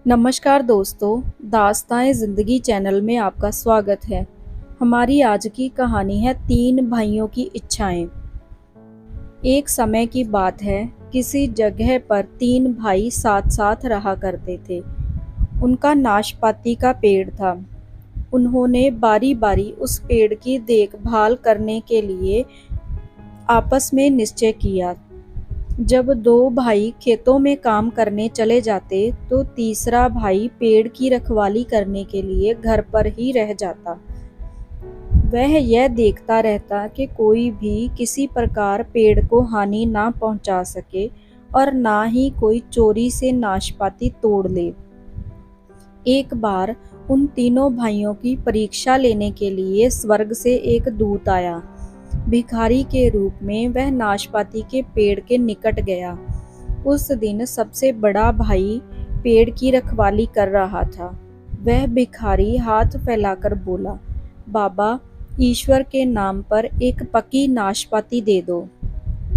नमस्कार दोस्तों, दास्तान ज़िंदगी चैनल में आपका स्वागत है। हमारी आज की कहानी है 3 भाइयों की इच्छाएं। एक समय की बात है, किसी जगह पर 3 भाई साथ साथ रहा करते थे। उनका नाशपाती का पेड़ था। उन्होंने बारी बारी उस पेड़ की देखभाल करने के लिए आपस में निश्चय किया। जब 2 भाई खेतों में काम करने चले जाते तो तीसरा भाई पेड़ की रखवाली करने के लिए घर पर ही रह जाता। वह यह देखता रहता कि कोई भी किसी प्रकार पेड़ को हानि ना पहुंचा सके और ना ही कोई चोरी से नाशपाती तोड़ ले। एक बार उन तीनों भाइयों की परीक्षा लेने के लिए स्वर्ग से एक दूत आया। भिखारी के रूप में वह नाशपाती के पेड़ के निकट गया। उस दिन सबसे बड़ा भाई पेड़ की रखवाली कर रहा था। वह भिखारी हाथ फैलाकर बोला, बाबा, ईश्वर के नाम पर एक पकी नाशपाती दे दो।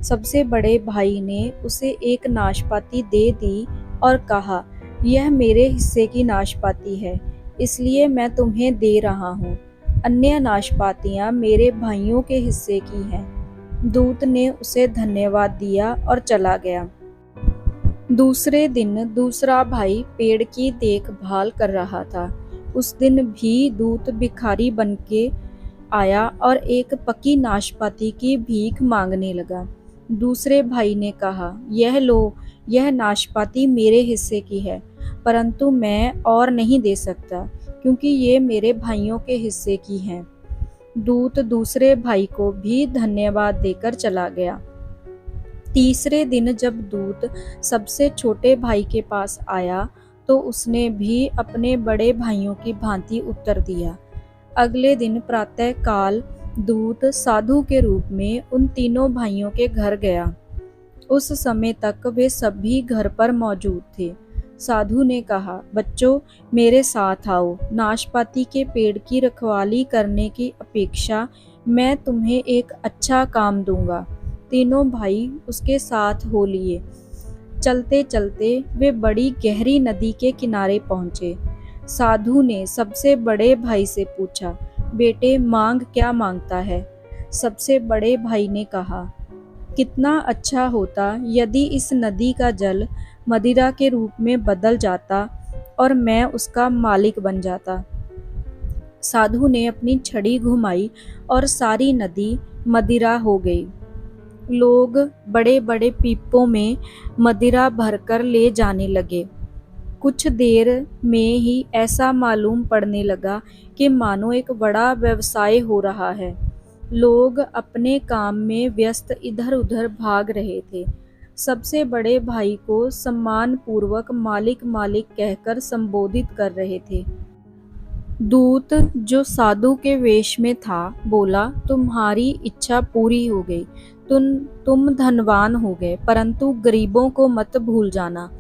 सबसे बड़े भाई ने उसे एक नाशपाती दे दी और कहा, यह मेरे हिस्से की नाशपाती है, इसलिए मैं तुम्हें दे रहा हूँ। अन्य नाशपातियाँ मेरे भाइयों के हिस्से की हैं। दूत ने उसे धन्यवाद दिया और चला गया। दूसरे दिन दूसरा भाई पेड़ की देखभाल कर रहा था। उस दिन भी दूत भिखारी बनके आया और एक पकी नाशपाती की भीख मांगने लगा। दूसरे भाई ने कहा, यह लो, यह नाशपाती मेरे हिस्से की है, परंतु मैं और नहीं दे सकता क्योंकि ये मेरे भाइयों के हिस्से की हैं। दूत दूसरे भाई को भी धन्यवाद देकर चला गया। तीसरे दिन जब दूत सबसे छोटे भाई के पास आया तो उसने भी अपने बड़े भाइयों की भांति उत्तर दिया। अगले दिन प्रातः काल दूत साधु के रूप में उन तीनों भाइयों के घर गया। उस समय तक वे सभी घर पर मौजूद थे। साधु ने कहा, बच्चों, मेरे साथ आओ। नाशपाती के पेड़ की रखवाली करने की अपेक्षा मैं तुम्हें एक अच्छा काम दूंगा। तीनों भाई उसके साथ हो लिए। चलते चलते वे बड़ी गहरी नदी के किनारे पहुंचे। साधु ने सबसे बड़े भाई से पूछा, बेटे, मांग क्या मांगता है? सबसे बड़े भाई ने कहा, कितना अच्छा होता यदि इस नदी का जल मदिरा के रूप में बदल जाता और मैं उसका मालिक बन जाता। साधु ने अपनी छड़ी घुमाई और सारी नदी मदिरा हो गई। लोग बड़े बड़े पीपों में मदिरा भरकर ले जाने लगे। कुछ देर में ही ऐसा मालूम पड़ने लगा कि मानो एक बड़ा व्यवसाय हो रहा है। लोग अपने काम में व्यस्त इधर उधर भाग रहे थे। सबसे बड़े भाई को सम्मान पूर्वक मालिक मालिक कहकर संबोधित कर रहे थे। दूत, जो साधु के वेश में था, बोला, तुम्हारी इच्छा पूरी हो गई। तुम धनवान हो गए, परंतु गरीबों को मत भूल जाना,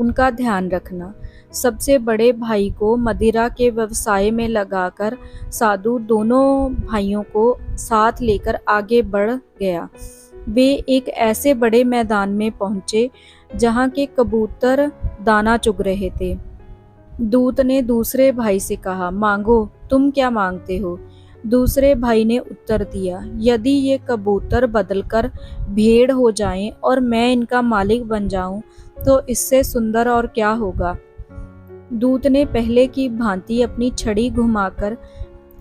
उनका ध्यान रखना। सबसे बड़े भाई को मदिरा के व्यवसाय में लगाकर साधु दोनों भाइयों को साथ लेकर आगे बढ़ गया। वे एक ऐसे बड़े मैदान में पहुंचे जहां के कबूतर दाना चुग रहे थे। दूत ने दूसरे भाई से कहा, मांगो, तुम क्या मांगते हो? दूसरे भाई ने उत्तर दिया, यदि ये कबूतर बदलकर भेड़ हो जाएं और मैं इनका मालिक बन जाऊं तो इससे सुंदर और क्या होगा। दूत ने पहले की भांति अपनी छड़ी घुमाकर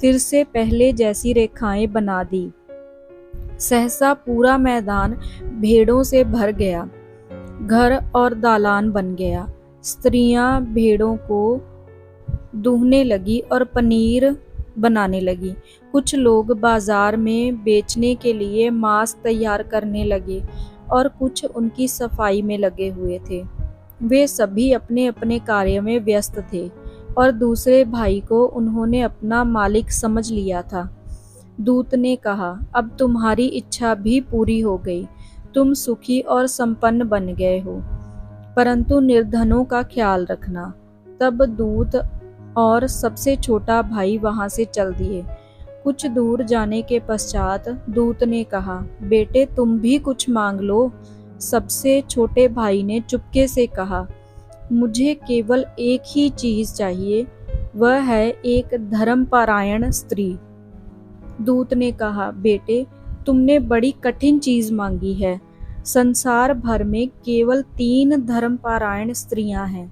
फिर से पहले जैसी रेखाएं बना दी। सहसा पूरा मैदान भेड़ों से भर गया। घर और दालान बन गया। स्त्रियां भेड़ों को दूहने लगी और पनीर बनाने लगी। कुछ लोग बाजार में बेचने के लिए मांस तैयार करने लगे और कुछ उनकी सफाई में लगे हुए थे। वे सभी अपने अपने कार्य में व्यस्त थे और दूसरे भाई को उन्होंने अपना मालिक समझ लिया था। दूत ने कहा, अब तुम्हारी इच्छा भी पूरी हो गई। तुम सुखी और संपन्न बन गए हो, परंतु निर्धनों का ख्याल रखना। तब दूत और सबसे छोटा भाई वहां से चल दिए। कुछ दूर जाने के पश्चात दूत ने कहा, बेटे, तुम भी कुछ मांग लो। सबसे छोटे भाई ने चुपके से कहा, मुझे केवल एक ही चीज चाहिए, वह है एक धर्मपरायण स्त्री। दूत ने कहा, बेटे, तुमने बड़ी कठिन चीज मांगी है। संसार भर में केवल 3 धर्मपरायण स्त्रियां हैं।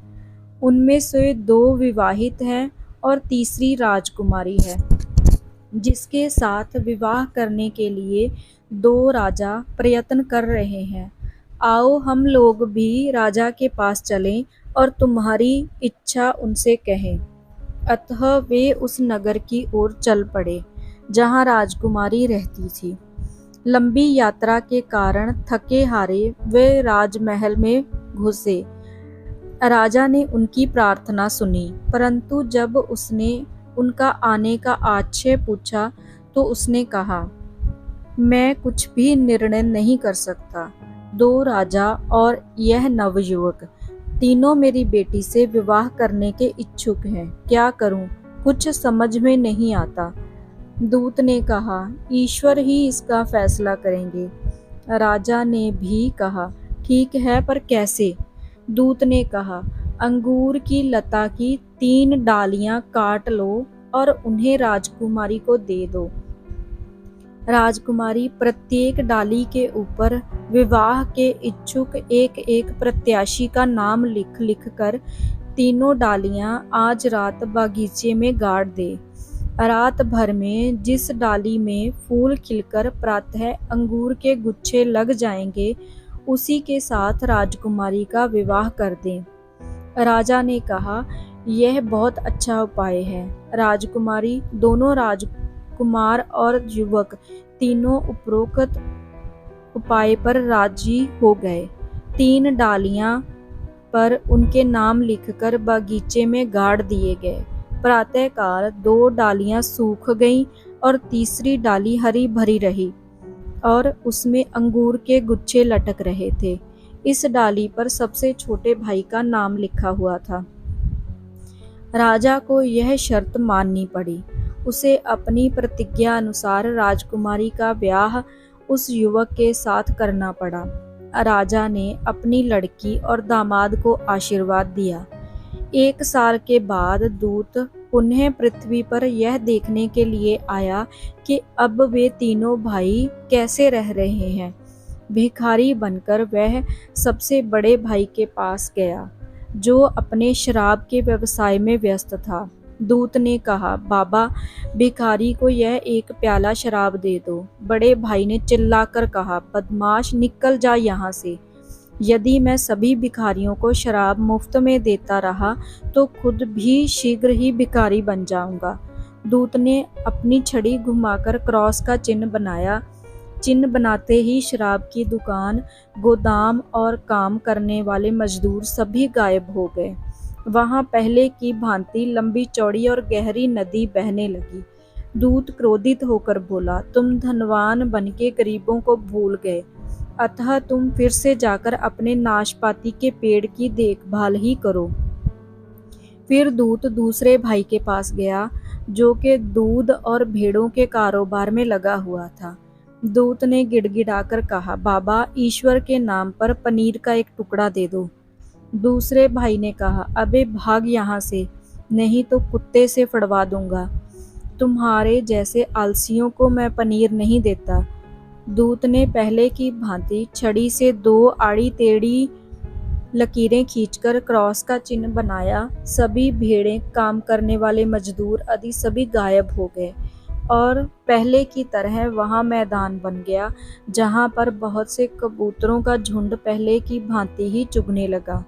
उनमें से 2 विवाहित हैं और तीसरी राजकुमारी है, जिसके साथ विवाह करने के लिए 2 राजा प्रयत्न कर रहे हैं। आओ हम लोग भी राजा के पास चलें और तुम्हारी इच्छा उनसे कहें। अतः वे उस नगर की ओर चल पड़े जहाँ राजकुमारी रहती थी। लंबी यात्रा के कारण थके हारे वे राजमहल में घुसे। राजा ने उनकी प्रार्थना सुनी, परंतु जब उसने उनका आने का आशय पूछा तो उसने कहा, मैं कुछ भी निर्णय नहीं कर सकता। 2 राजा और यह नवयुवक तीनों मेरी बेटी से विवाह करने के इच्छुक हैं। क्या करूं? कुछ समझ में नहीं आता। दूत ने कहा, ईश्वर ही इसका फैसला करेंगे। राजा ने भी कहा, ठीक है, पर कैसे? दूत ने कहा, अंगूर की लता की 3 डालियां काट लो और उन्हें राजकुमारी को दे दो। राजकुमारी प्रत्येक डाली के ऊपर विवाह के इच्छुक एक एक प्रत्याशी का नाम लिख लिख कर 3 डालियां आज रात बागीचे में गाड़ दे। रात भर में जिस डाली में फूल खिलकर प्रातः अंगूर के गुच्छे लग जाएंगे, उसी के साथ राजकुमारी का विवाह कर दें। राजा ने कहा, यह बहुत अच्छा उपाय है। राजकुमारी, दोनों राजकुमार और युवक तीनों उपरोक्त उपाय पर राजी हो गए। 3 डालियां पर उनके नाम लिखकर बागीचे में गाड़ दिए गए। प्रातःकाल 2 डालियां सूख गईं और तीसरी डाली हरी भरी रही और उसमें अंगूर के गुच्छे लटक रहे थे। इस डाली पर सबसे छोटे भाई का नाम लिखा हुआ था। राजा को यह शर्त माननी पड़ी। उसे अपनी प्रतिज्ञा अनुसार राजकुमारी का ब्याह उस युवक के साथ करना पड़ा। राजा ने अपनी लड़की और दामाद को आशीर्वाद दिया। 1 साल के बाद दूत पुनः पृथ्वी पर यह देखने के लिए आया कि अब वे तीनों भाई कैसे रह रहे हैं। भिखारी बनकर वह सबसे बड़े भाई के पास गया, जो अपने शराब के व्यवसाय में व्यस्त था। दूत ने कहा, बाबा, भिखारी को यह 1 प्याला शराब दे दो। बड़े भाई ने चिल्लाकर कहा, बदमाश, निकल जा यहाँ से। यदि मैं सभी भिखारियों को शराब मुफ्त में देता रहा तो खुद भी शीघ्र ही भिखारी बन जाऊंगा। दूत ने अपनी छड़ी घुमाकर क्रॉस का चिन्ह बनाया। चिन्ह बनाते ही शराब की दुकान, गोदाम और काम करने वाले मजदूर सभी गायब हो गए। वहां पहले की भांति लंबी चौड़ी और गहरी नदी बहने लगी। दूत क्रोधित होकर बोला, तुम धनवान बनके गरीबों को भूल गए, अतः तुम फिर से जाकर अपने नाशपाती के पेड़ की देखभाल ही करो। फिर दूत दूसरे भाई के पास गया, जो कि दूध और भेड़ों के कारोबार में लगा हुआ था। दूत ने गिड़गिड़ाकर कहा, बाबा, ईश्वर के नाम पर पनीर का 1 टुकड़ा दे दो। दूसरे भाई ने कहा, अबे भाग यहाँ से, नहीं तो कुत्ते से फड़वा दूंगा। तुम्हारे जैसे आलसियों को मैं पनीर नहीं देता। दूत ने पहले की भांति छड़ी से 2 आड़ी टेढ़ी लकीरें खींचकर क्रॉस का चिन्ह बनाया। सभी भेड़ें, काम करने वाले मजदूर आदि सभी गायब हो गए और पहले की तरह वहां मैदान बन गया, जहां पर बहुत से कबूतरों का झुंड पहले की भांति ही चुगने लगा।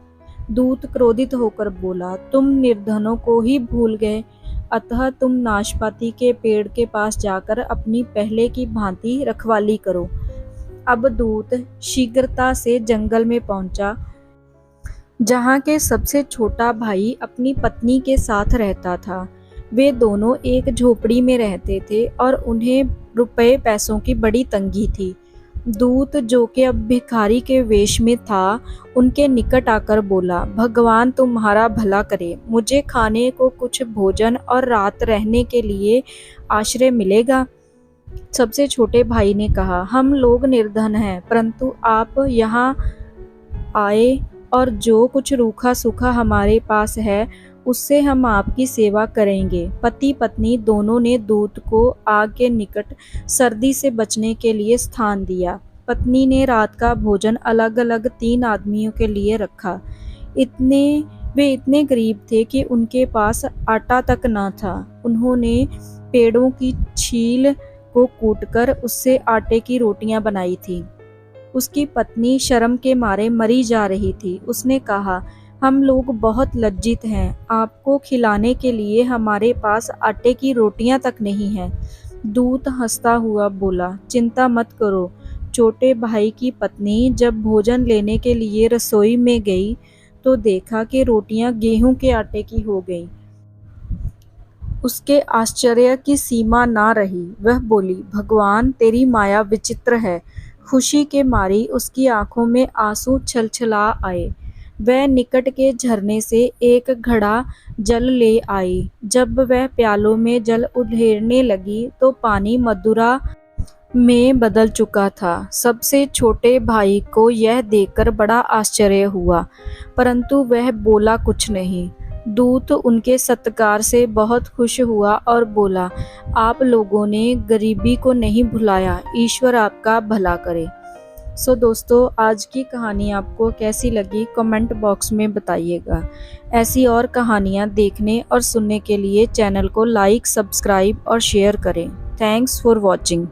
दूत क्रोधित होकर बोला, तुम निर्धनों को ही भूल गए, अतः तुम नाशपाती के पेड़ के पास जाकर अपनी पहले की भांति रखवाली करो। अब दूत शीघ्रता से जंगल में पहुंचा, जहां के सबसे छोटा भाई अपनी पत्नी के साथ रहता था। वे दोनों एक झोपड़ी में रहते थे और उन्हें रुपए पैसों की बड़ी तंगी थी। दूत, जो कि अब भिखारी के वेश में था, उनके निकट आकर बोला, भगवान तुम्हारा भला करे, मुझे खाने को कुछ भोजन और रात रहने के लिए आश्रय मिलेगा? सबसे छोटे भाई ने कहा, हम लोग निर्धन हैं, परंतु आप यहाँ आए और जो कुछ रूखा सूखा हमारे पास है उससे हम आपकी सेवा करेंगे। पति पत्नी दोनों ने दूत को आग के निकट सर्दी से बचने के लिए स्थान दिया। पत्नी ने रात का भोजन अलग अलग 3 आदमियों के लिए रखा। वे इतने गरीब थे कि उनके पास आटा तक न था। उन्होंने पेड़ों की छील को कूटकर उससे आटे की रोटियां बनाई थी। उसकी पत्नी शर्म के मारे मरी जा रही थी। उसने कहा, हम लोग बहुत लज्जित हैं, आपको खिलाने के लिए हमारे पास आटे की रोटियां तक नहीं हैं। दूत हंसता हुआ बोला, चिंता मत करो। छोटे भाई की पत्नी जब भोजन लेने के लिए रसोई में गई तो देखा कि रोटियां गेहूं के आटे की हो गईं। उसके आश्चर्य की सीमा ना रही। वह बोली, भगवान तेरी माया विचित्र है। खुशी के मारी उसकी आंखों में आंसू छलछला आए। वह निकट के झरने से एक घड़ा जल ले आई। जब वह प्यालों में जल उधेड़ने लगी तो पानी मधुरा में बदल चुका था। सबसे छोटे भाई को यह देखकर बड़ा आश्चर्य हुआ, परंतु वह बोला कुछ नहीं। दूत उनके सत्कार से बहुत खुश हुआ और बोला, आप लोगों ने गरीबी को नहीं भुलाया, ईश्वर आपका भला करे। दोस्तों, आज की कहानी आपको कैसी लगी कमेंट बॉक्स में बताइएगा। ऐसी और कहानियाँ देखने और सुनने के लिए चैनल को लाइक, सब्सक्राइब और शेयर करें। Thanks for watching.